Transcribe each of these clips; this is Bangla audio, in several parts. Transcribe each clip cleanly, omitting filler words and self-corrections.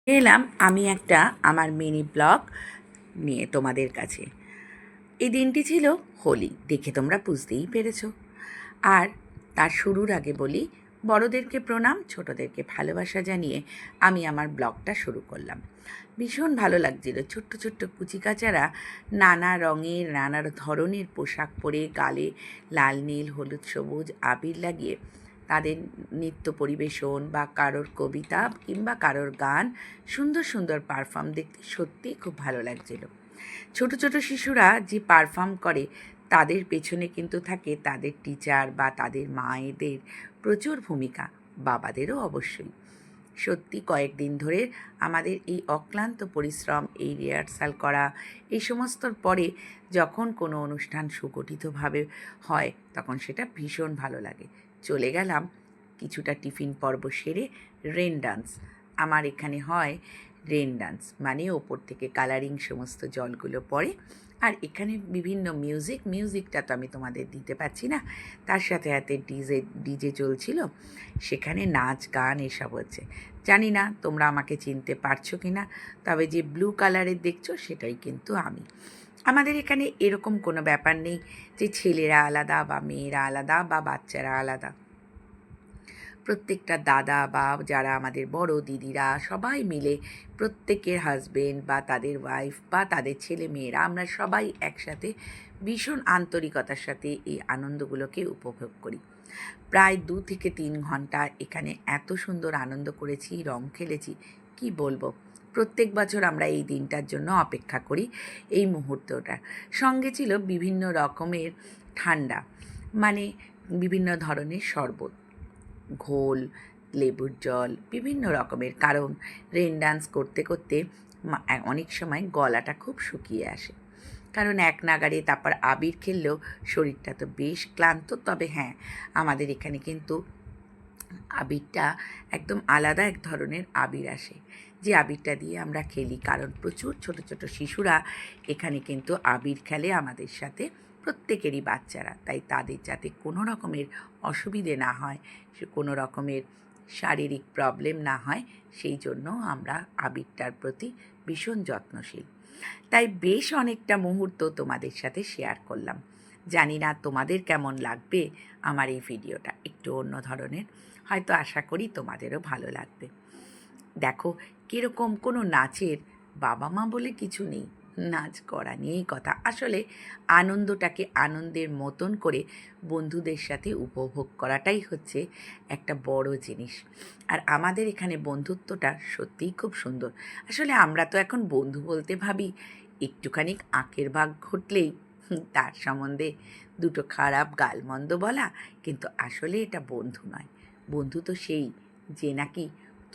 এলাম আমি একটা আমার মিনি ব্লগ নিয়ে তোমাদের কাছে। এই দিনটি ছিল হোলি, দেখে তোমরা বুঝতেই পেরেছ। আর তার শুরুর আগে বলি, বড়োদেরকে প্রণাম, ছোটোদেরকে ভালোবাসা জানিয়ে আমি আমার ব্লগটা শুরু করলাম। ভীষণ ভালো লাগছিল, ছোট্ট ছোট্ট কুচিকাচারা নানা রঙের নানা ধরনের পোশাক পরে, গালে লাল নীল হলুদ সবুজ আবির লাগিয়ে তাদের নৃত্য পরিবেশন বা কারোর কবিতা কিংবা কারোর গান, সুন্দর সুন্দর পারফর্ম দেখতে সত্যিই খুব ভালো লাগছিল। ছোট ছোট শিশুরা যে পারফর্ম করে তাদের পেছনে কিন্তু থাকে তাদের টিচার বা তাদের মায়েদের প্রচুর ভূমিকা, বাবাদেরও অবশ্যই। সত্যি কয়েকদিন ধরে আমাদের এই অক্লান্ত পরিশ্রম, এই রিহার্সাল করা, এই সমস্তর পরে যখন কোনো অনুষ্ঠান সুগঠিতভাবে হয় তখন সেটা ভীষণ ভালো লাগে। চলে গেলাম কিছুটা টিফিন পর্ব সেরে রেন ডান্স। আমার এখানে হয় রেন ডান্স, মানে ওপর থেকে কালারিং সমস্ত জলগুলো পড়ে, আর এখানে বিভিন্ন মিউজিকটা তো আমি তোমাদের দিতে পারছি না, তার সাথে সাথে ডিজে চলছিল, সেখানে নাচ গান এসব হচ্ছে। জানি না তোমরা আমাকে চিনতে পারছো কি না, তবে যে ব্লু কালারের দেখছো সেটাই কিন্তু আমি। আমাদের এখানে এরকম কোনো ব্যাপার নেই যে ছেলেরা আলাদা বা মেয়েরা আলাদা বা বাচ্চারা আলাদা। প্রত্যেকটা দাদা বা যারা আমাদের বড় দিদিরা সবাই মিলে, প্রত্যেকের হাজবেন্ড বা তাদের ওয়াইফ বা তাদের ছেলে মেয়েরা, আমরা সবাই একসাথে ভীষণ আন্তরিকতার সাথে এই আনন্দগুলোকে উপভোগ করি। প্রায় 2 থেকে 3 ঘন্টা এখানে এত সুন্দর আনন্দ করেছি, রং খেলেছি, কি বলবো। প্রত্যেক বছর আমরা এই দিনটার জন্য অপেক্ষা করি, এই মুহূর্তটা। সঙ্গে ছিল বিভিন্ন রকমের ঠান্ডা, মানে বিভিন্ন ধরনের শরবত, ঘোল, লেবুর জল, বিভিন্ন রকমের। কারণ রেন ডান্স করতে করতে অনেক সময় গলাটা খুব শুকিয়ে আসে, কারণ এক নাগাড়ে তারপর আবির খেললেও শরীরটা তো বেশ ক্লান্ত। তবে হ্যাঁ, আমাদের এখানে কিন্তু আবিরটা একদম আলাদা এক ধরনের আবির আসে, যে আবিরটা দিয়ে আমরা খেলি, কারণ প্রচুর ছোট ছোট শিশুরা এখানে কিন্তু আবির খেলে আমাদের সাথে, প্রত্যেকেরই বাচ্চারা। তাই তাদের যাতে কোনো রকমের অসুবিধে না হয়, কোনো রকমের শারীরিক প্রবলেম না হয়, সেই জন্য আমরা আবিরটার প্রতি ভীষণ যত্নশীল। তাই বেশ অনেকটা মুহূর্ত তোমাদের সাথে শেয়ার করলাম। জানি না তোমাদের কেমন লাগবে আমার এই ভিডিওটা, একটু অন্য ধরনের, হয়তো আশা করি তোমাদেরও ভালো লাগবে। দেখো কীরকম, কোনো নাচের বাবা মা বলে কিছু নেই, নাচ করা নিয়েই কথা। আসলে আনন্দটাকে আনন্দের মতন করে বন্ধুদের সাথে উপভোগ করাটাই হচ্ছে একটা বড় জিনিস। আর আমাদের এখানে বন্ধুত্বটা সত্যিই খুব সুন্দর। আসলে আমরা তো এখন বন্ধু বলতে ভাবি একটুখানি আঁকের ভাগ ঘটলেই তার সম্বন্ধে দুটো খারাপ গালমন্দ বলা, কিন্তু আসলে এটা বন্ধু নয়। বন্ধু তো সেই যে নাকি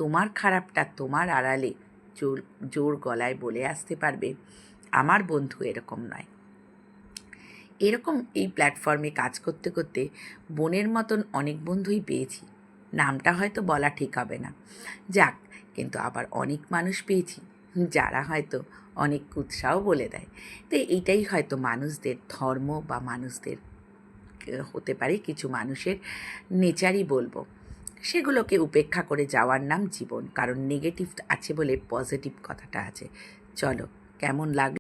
তোমার খারাপটা তোমার আড়ালে জোর জোর গলায় বলে আসতে পারবে। আমার বন্ধু এরকম নয়। এরকম এই প্ল্যাটফর্মে কাজ করতে করতে বোনের মতন অনেক বন্ধুই পেয়েছি, নামটা হয়তো বলা ঠিক হবে না, যাক। কিন্তু আবার অনেক মানুষ পেয়েছি যারা হয়তো অনেক উৎসাহ বলে দেয়। তো এইটাই হয়তো মানুষদের ধর্ম বা মানুষদের হতে পারে কিছু মানুষের নেচারই বলবো। সেগুলোকে উপেক্ষা করে যাওয়ার নাম জীবন, কারণ নেগেটিভ আছে বলে পজিটিভ কথাটা আছে। চলো, কেমন লাগলো।